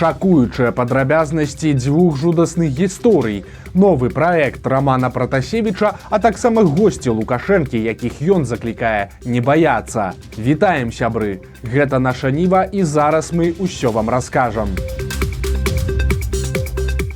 Шакуючыя падрабязнасці дзвюх жудасных гісторый, новы праект Рамана Пратасевіча, а таксама госці Лукашэнкі, якіх ён заклікае не баяцца. Вітаем, сябры! Гэта наша Ніва, і зараз мы ўсё вам раскажам.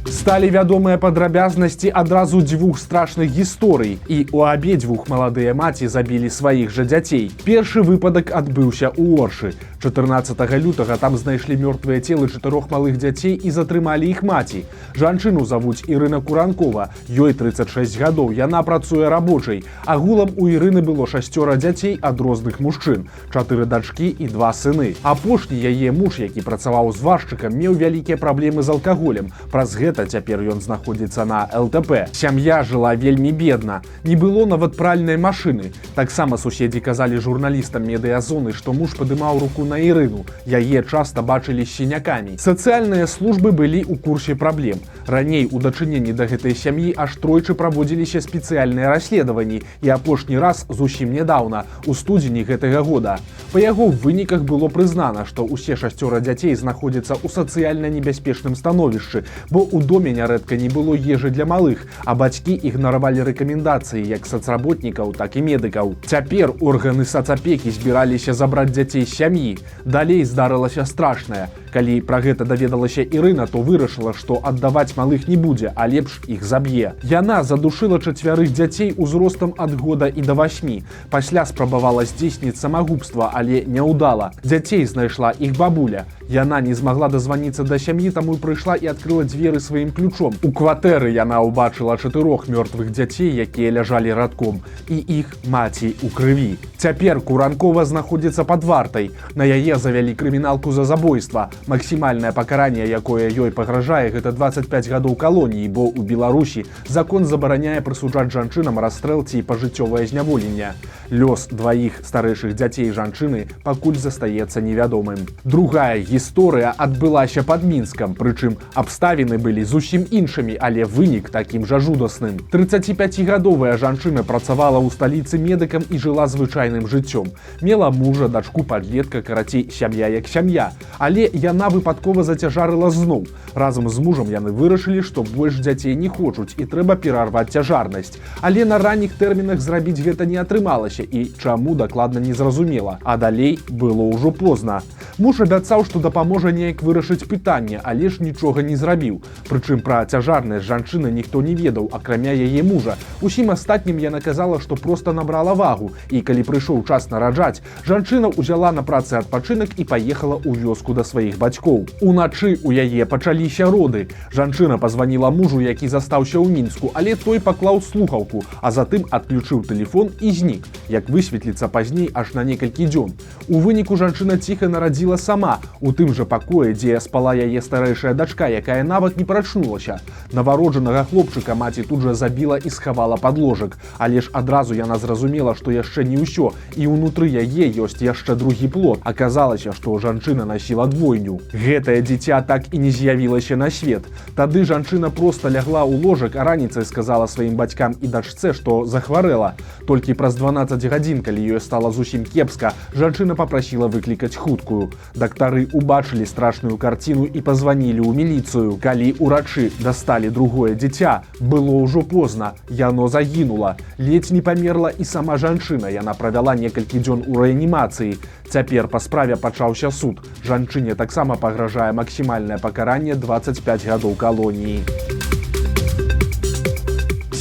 Сталі вядомыя падрабязнасці адразу дзвюх страшных гісторый, і ў абедзвюх маладыя маці забілі сваіх жа дзяцей. Першы выпадак адбыўся ў Оршы. 14 лютага там знайшлі мёртвыя целы 4 малых дзяцей і затрымалі іх маці. Жанчыну завуць Ірына Куранкова, ёй 36 гадоў, яна працуе рабочай. Агулам у Ірыны было 6 дзяцей ад розных мужчын, 4 дачкі і 2 сыны. Апошні яе муж, які працаваў зваршчыкам, меў вялікія праблемы з алкаголем. Праз гэта цяпер ён знаходзіцца на ЛТП. Сям'я жыла вельмі бедна. Не было нават пральнай машыны. Таксама суседзі казалі журналістам медыязоны, што муж падымаў руку на Ірыну. Яе часта бачылі з сінякамі. Сацыяльныя службы былі ў курсе праблем. Раней у дачыненні да гэтай сям'і аж тройчы праводзіліся спецыяльныя расследаванні, і апошні раз зусім нядаўна, у студзені гэтага года. Па яго выніках было прызнана, што ўсе 6 дзяцей знаходзяцца ў сацыяльна небяспечным становішчы, бо ў доме нярэдка не было ежы для малых, а бацькі ігнаравалі рэкамендацыі як сацработнікаў, так і медыкаў. Цяпер органы сацапекі збіраліся забраць дзяцей з сям'і. Далей здарылася страшнае. Калі пра гэта даведалася Ірына, то вырашыла, што аддаваць малых не будзе, а лепш іх заб'е. Яна задушыла 4 дзяцей узростам ад года і да 8. Пасля спрабавала здзейсніць самагубства, але няўдала. Дзяцей знайшла іх бабуля. Яна не змагла дазваніцца да сям'і, таму прыйшла і адкрыла дзверы сваім ключом. У кватэры яна ўбачыла 4 мёртвых дзяцей, якія ляжалі радком, і іх маці ў крыві. Цяпер Куранкова знаходзіцца пад вартай. На яе завялі крыміналку за забойства. Максімальнае пакаранне, якое ёй пагражае, гэта 25 гадоў калоніі, бо ў Беларусі закон забараняе прысуджаць жанчынам расстрэл ці пажыццёвае зняволенне. Лёс дваіх старэйшых дзяцей жанчыны пакуль застаецца невядомым. Другая гісторыя адбылася пад Мінскам, прычым абставіны былі зусім іншымі, але вынік такім жа жудасным. 35гадовая жанчына працавала ў сталіцы медыкам і жыла звычайным жыццём. Мела мужа, дачку, падлетка, карацей, сям'я як сям'я. Але яна выпадкова зацяжарыла зноў. Разам з мужам яны вырашылі, што больш дзяцей не хочуць і трэба перарваць цяжарнасць. Але на ранніх тэрмінах зрабіць гэта не атрымалася, і чаму дакладна не зразумела. А далей было ўжо позна. Муж абяцаў, што дапаможа неяк вырашыць пытанне, але ж нічога не зрабіў. Прычым пра цяжарнасць жанчыны ніхто не ведаў, акрамя яе мужа. Усім астатнім яна казала, што проста набрала вагу, і калі прыйшоў час нараджаць, жанчына ўзяла на працы адпачынак і паехала ў вёску да сваіх бацькоў. Уначы ў яе пачаліся роды. Жанчына пазваніла мужу, які застаўся ў Мінску, але той паклаў слухаўку, а затым адключыў тэлефон і знік. Як высветліцца пазней аж на некалькі дзён. У выніку жанчына ціха нарадзіла сама, у тым жа пакоі, дзе спала яе старэйшая дачка, якая нават не прачнулася. Нованароджанага хлопчыка маці тут жа забіла і схавала пад ложак, але ж адразу яна зразумела, што яшчэ не ўсё, і ўнутры яе ёсць яшчэ другі плод. Аказалася, што жанчына насіла двойню. Гэтае дзіця так і не з'явілася на свет. Тады жанчына проста лягла ў ложак, а раніцай сказала сваім бацькам і дачцэ, што захварэла. Толькі праз 12 гадзін, калі ёй стала зусім кепска, жанчына папрасіла выклікаць хуткую. Дактары убачылі страшную карціну і пазванілі ў міліцыю. Калі урачы дасталі другое дзіця, было ўжо позна. Яно загінула. Ледзь не памерла і сама жанчына. Яна правяла некалькі дзён у рэанімацыі. Цяпер па справе пачаўся суд. Жанчыне таксама пагражае максімальнае пакаранне 25 гадоў калоніі.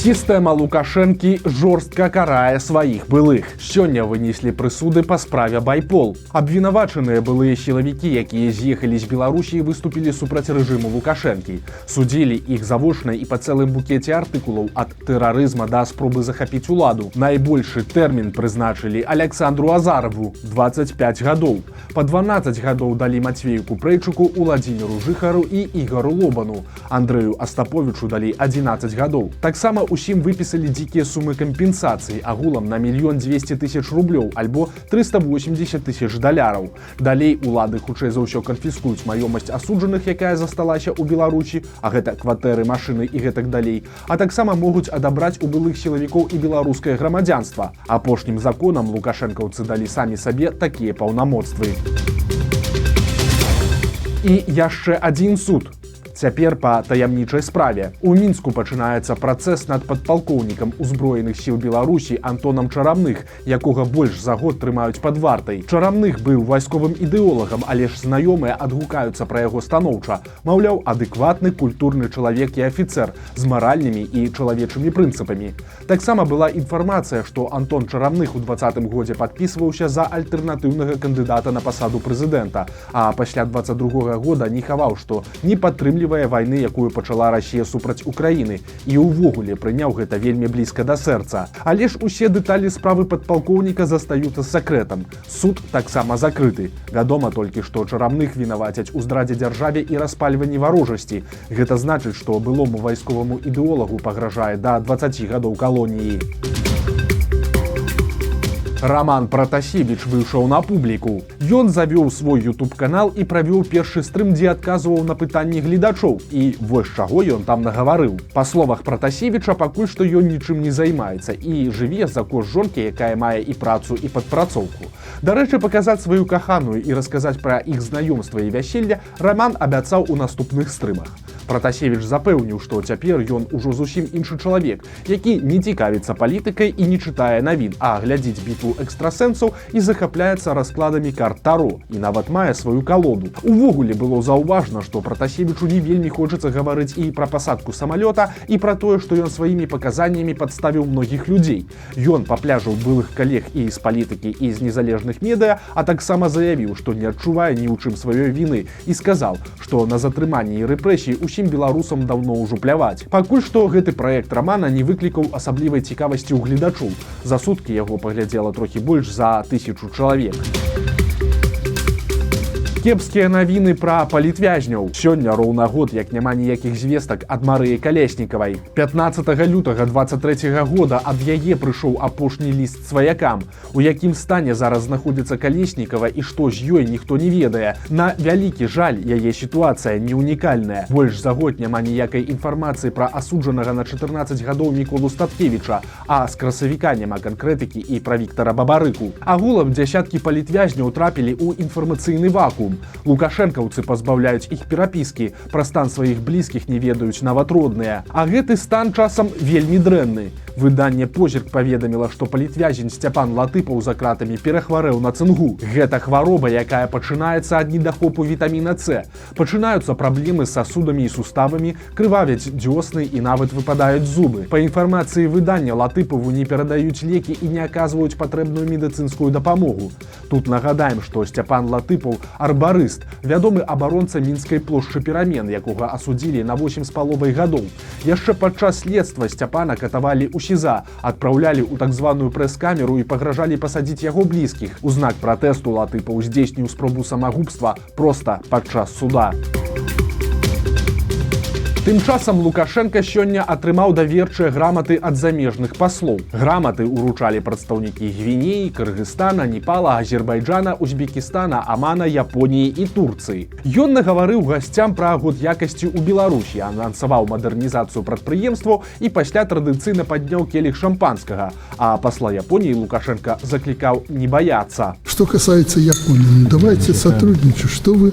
Сістэма Лукашэнкі жорстка карае сваіх былых. Сёння вынеслі прысуды па справе Байпол. Абвінавачаныя былыя сілавікі, якія з'ехалі з Беларусі і выступілі супраць рэжыму Лукашэнкі. Судзілі іх завочна і па цэлым букеце артыкулаў ад тэрарызма да спробы захапіць уладу. Найбольшы тэрмін прызначылі Аляксандру Азараву – 25 гадоў. Па 12 гадоў далі Мацвею Купрэйчуку, Уладзіміру Жыхару і Ігару Лобану. Андрэю Астаповічу далі 11 гадоў. Таксама усім выпісалі дзікія сумы кампенсацыі агулам на 1 200 000 рублёў альбо 380 000 даляраў. Далей улады хутчэй за ўсё канфіскуюць маёмасць асуджаных, якая засталася ў Беларусі, а гэта кватэры, машыны і гэтак далей, а таксама могуць адабраць у былых сілавікоў і беларускае грамадзянства. Апошнім законам лукашэнкаўцы далі самі сабе такія паўнамоцтвы. І яшчэ адзін суд. Цяпер па таямнічай справе. У Мінску пачынаецца працэс над падпалкоўнікам узброеных сіл Беларусі Антонам Чарамных, якога больш за год трымаюць пад вартай. Чарамных быў вайсковым ідэолагам, але ж знаёмыя адгукаюцца пра яго станоўча. Маўляў, адэкватны, культурны чалавек і афіцэр з маральнымі і чалавечымі прынцыпамі. Таксама была інфармацыя, што Антон Чарамных у 2020 годзе падпісваўся за альтэрнатыўнага кандыдата на пасаду прэзідэнта, а пасля 2022 года не хаваў, што не падтрымлівае вайны, якую пачала Расія супраць Украіны, і ўвогуле прыняў гэта вельмі блізка да сэрца. Але ж усе дэталі справы падпалкоўніка застаюцца сакрэтам. Суд таксама закрыты. Вядома толькі, што Чарамных вінавацяць у здрадзе дзяржаве і распальванні варожасці. Гэта значыць, што былому вайсковаму ідэолагу пагражае да 20 гадоў калоніі. Роман Пратасевіч выйшаў на публіку. Ён завёў свой YouTube-канал і правёў першы стрым, дзе адказваў на пытанні гледачоў. І вось чаго ён там нагаварыў. Па словах Пратасевіча, пакуль што ён нічым не займаецца і жыве за кошт жонкі, якая мае і працу, і падпрацоўку. Дарэчы, паказаць сваю каханую і расказаць пра іх знаёмства і вяселле Роман абяцаў у наступных стрымах. Пратасевіч запэўніў, што цяпер ён ужо зусім іншы чалавек, які не цікавіцца палітыкай і не чытае навін, а глядзіць бітву экстрасэнсаў і захапляецца раскладамі карт Таро, і нават мае сваю калоду. Увогуле было заўважна, што Пратасевічу не вельмі хочацца гаварыць і пра пасадку самалёта, і пра тое, што ён сваімі паказаннямі падставіў многіх людзей. Ён папляжыў былых калег і з палітыкі, і з незалежных медыа, а таксама заявіў, што не адчувае ні ў чым сваёй віны, і сказаў, што на затрыманні і рэпрэсіі усім беларусам даўно ўжо пляваць. Пакуль што гэты праект рамана не выклікаў асаблівай цікавасці ў гледачоў. За суткі яго паглядзела трохі больш за 1000 чалавек. Кепскія навіны пра палітвязняў. Сёння роўна год, як няма ніякіх звестак ад Марыі Каляснікавай. 15 лютага 23 года ад яе прыйшоў апошні ліст сваякам. У якім стане зараз знаходзіцца Калеснікава і што з ёй ніхто не ведае. На вялікі жаль, яе сітуацыя не унікальная. Больш за год няма ніякай інфармацыі пра асуджанага на 14 гадоў Міколу Статкевіча, а з красавіка няма канкрэтыкі і пра Віктара Бабарыку. Агулам дзясяткі палітвязняў трапілі ў інфармацыйны вакуум. Лукашэнкаўцы пазбаўляюць іх перапіскі, пра стан сваіх блізкіх не ведаюць нават родныя. А гэты стан часам вельмі дрэнны. Выданне «Позірк» паведаміла, што палітвязень Сцяпан Латыпаў за кратамі перахварэў на цынгу. Гэта хвароба, якая пачынаецца ад недахопу вітаміна С. Пачынаюцца праблемы з сасудамі і суставамі, крывавяць дзёсны і нават выпадаюць зубы. Па інфармацыі выдання, Латыпаву не перадаюць лекі і не аказваюць патрэбную медыцынскую дапамогу. Тут нагадаем, што Сцяпан Латыпаў – арбарыст, вядомы абаронца мінскай плошчы Перамен, якога асудзілі на 8,5 гадоў. Яшчэ падчас следства Сцяпана катавалі ў СІЗА, адпраўлялі ў так званую прэс-камеру і пагражалі пасадзіць яго блізкіх. У знак пратэсту Латыпаў здзейсніў спробу самагубства проста падчас суда. Тым часам Лукашенка сёння атрымаў даверчыя граматы ад замежных паслоў. Граматы ўручалі прадстаўнікі Гвінеі, Кыргызстана, Непала, Азербайджана, Узбекістана, Амана, Японіі і Турцыі. Ён нагаварыў гасцям пра год якасці ў Беларусі, анансаваў мадэрнізацыю прадпрыемстваў і пасля традыцыйна падняў келіх шампанскага. А пасла Японіі Лукашенка заклікаў не баяцца. Что касается Японии, давайте сотрудничать. Что вы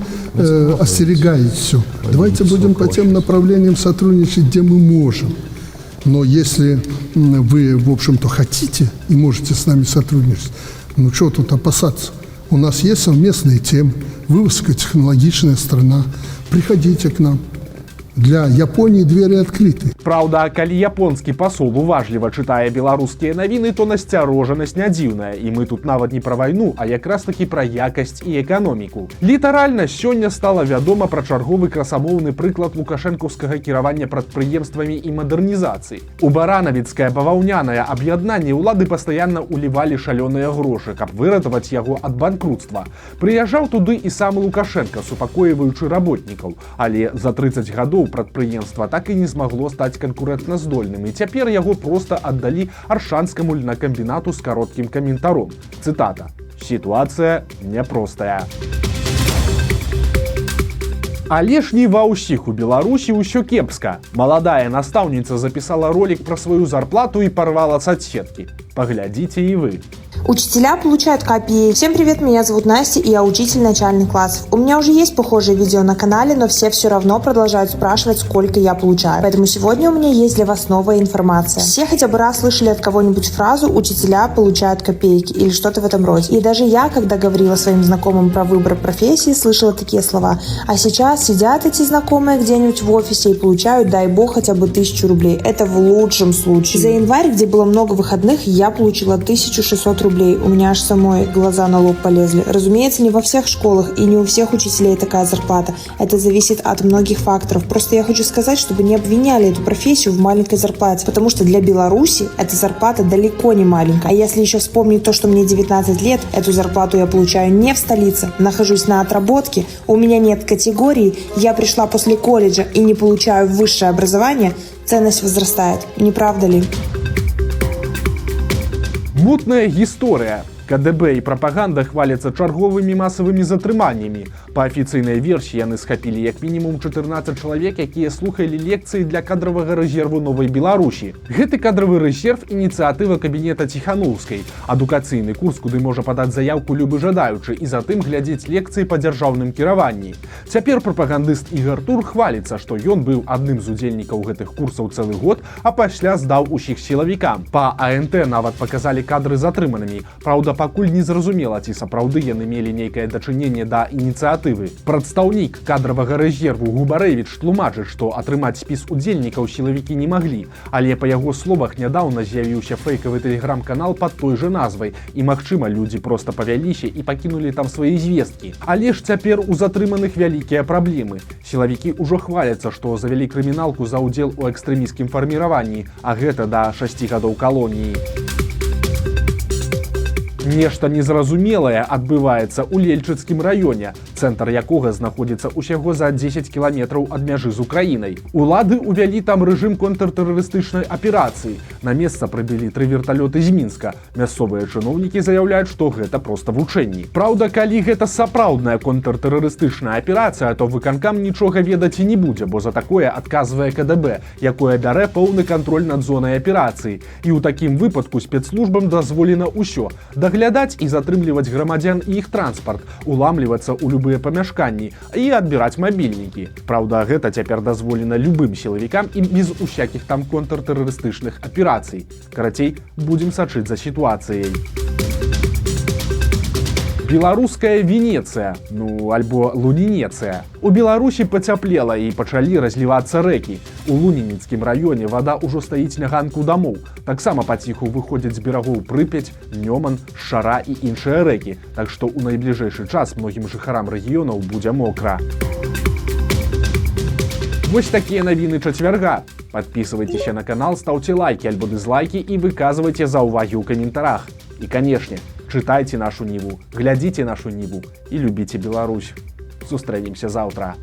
остерегаете все? Давайте будем по тем направлениям сотрудничать, где мы можем. Но если вы, в общем-то, хотите и можете с нами сотрудничать, ну что тут опасаться? У нас есть совместные темы, вы высокотехнологичная страна, приходите к нам. Для Японии двери открыты. Праўда, калі японскі пасол уважліва чытае беларускія навіны, то насцярожанасць не дзіўная. І мы тут нават не пра вайну, а якраз такі пра якасць і эканоміку. Літаральна сёння стала вядома пра чарговы красамоўны прыклад лукашэнкаўскага кіравання прадпрыемствамі і мадэрнізацыі. У баранавіцкае баваўнянае аб'яднанне ўлады пастаянна ўлівалі шалёныя грошы, каб выратаваць яго ад банкрутства. Прыязджаў туды і сам Лукашенка, супакойваючы работнікаў, але за 30 гадоў прадпрыемства так і не змагло стаць канкурэнтназдольным, і цяпер яго проста аддалі аршанскаму льнакамбінату з кароткім каментаром. Цытата: «Сітуацыя няпростая». Але ж не ва ўсіх у Беларусі ўсё кепска. Маладая настаўніца запісала ролік пра сваю зарплату і парвала соцсеткі. Паглядзіце і вы. Учителя получают копии. Всем привет, меня зовут Настя, и я учитель начальных классов. У меня уже есть похожие видео на канале, но все равно продолжают спрашивать, сколько я получаю. Поэтому сегодня у меня есть для вас новая информация. Все хотя бы раз слышали от кого-нибудь фразу «учителя получают копейки» или что-то в этом роде. И даже я, когда говорила своим знакомым про выбор профессии, слышала такие слова. А сейчас сидят эти знакомые где-нибудь в офисе и получают, дай бог, хотя бы 1000 рублей. Это в лучшем случае. За январь, где было много выходных, я получила 1600 рублей. У меня аж самой глаза на лоб полезли. Разумеется, не во всех школах и не у всех учителей такая зарплата. Это зависит от многих факторов. Просто я хочу сказать, чтобы не обвиняли эту профессию в маленькой зарплате, потому что для Беларуси эта зарплата далеко не маленькая. А если еще вспомнить то, что мне 19 лет, эту зарплату я получаю не в столице, нахожусь на отработке, у меня нет категории, я пришла после колледжа и не получаю высшее образование, ценность возрастает. Не правда ли? Мутная гісторыя. КДБ і прапаганда хваляцца чарговымі масавымі затрыманнямі. Па афіцыйнай версіі яны схапілі як мінімум 14 чалавек, якія слухалі лекцыі для кадравага рэзерву Новай Беларусі. Гэты кадравы рэзерв – ініцыятыва кабінета Ціханаўскай. Адукацыйны курс, куды можа падаць заяўку любы жадаючы і затым глядзець лекцыі па дзяржаўным кіраванні. Цяпер прапагандыст Ігар Тур хваліцца, што ён быў адным з удзельнікаў гэтых курсаў цэлы год, а пасля здаў усіх сілавікам. Па АНТ нават паказалі кадры затрыманымі. Праўда, пакуль не зразумела, ці сапраўды яны мелі нейкае дачыненне да ініцыятывы. Прадстаўнік кадравага рэзерву Губарэвіч тлумачыць, што атрымаць спіс удзельнікаў сілавікі не маглі, але па яго словах нядаўна з'явіўся фэйкавы тэлеграм-канал пад той жа назвай, і магчыма, людзі проста павяліся і пакінулі там свае звесткі. Але ж цяпер у затрыманых вялікія праблемы. Сілавікі ўжо хваляцца, што завялі крыміналку за ўдзел у экстрэмісцкім фарміраванні, а гэта да 6 гадоў калоніі. Нешта незразумелае адбываецца ў Лельчыцкім раёне, цэнтр якога знаходзіцца ўсяго за 10 кіламетраў ад мяжы з Украінай. Улады ўвялі там рэжым контртэрарыстычнай аперацыі. На месца прыбілі 3 верталёты з Мінска. Мясцовыя чыноўнікі заяўляюць, што гэта проста вучэнні. Праўда, калі гэта сапраўдная контртэрарыстычная аперацыя, то выканкам нічога ведаць і не будзе, бо за такое адказвае КДБ, якое бярэ поўны кантроль над зонай аперацыі. І ў такім выпадку спецслужбам дазволена ўсё – даглядаць і затрымліваць грамадзян і іх транспарт, уламлівацца ў любыя памяшканні і адбіраць мабільнікі. Праўда, гэта цяпер дазволена любым сілавікам і без усякіх там контртэрарыстычных аперацый. Карацей, будзем сачыць за сітуацыяй. Беларуская Венецыя, ну альбо Лунінецыя. У Беларусі пацяплела і пачалі разлівацца рэкі. У Лунініцкім раёне вада ўжо стаіць на ганку дамоў. Таксама паціху выходзяць з берагоў Прыпяць, Нёман, Шара і іншыя рэкі. Так што ў найбліжэйшы час многім жыхарам рэгіёнаў будзе мокра. Вось такія навіны чацвярга. Подписывайтесь на канал, ставьте лайки альбо дизлайки и выказывайте заўвагі ў каментарах. И, конечно, читайте нашу Ниву, глядите нашу Ниву и любите Беларусь. Сустрэнемся завтра.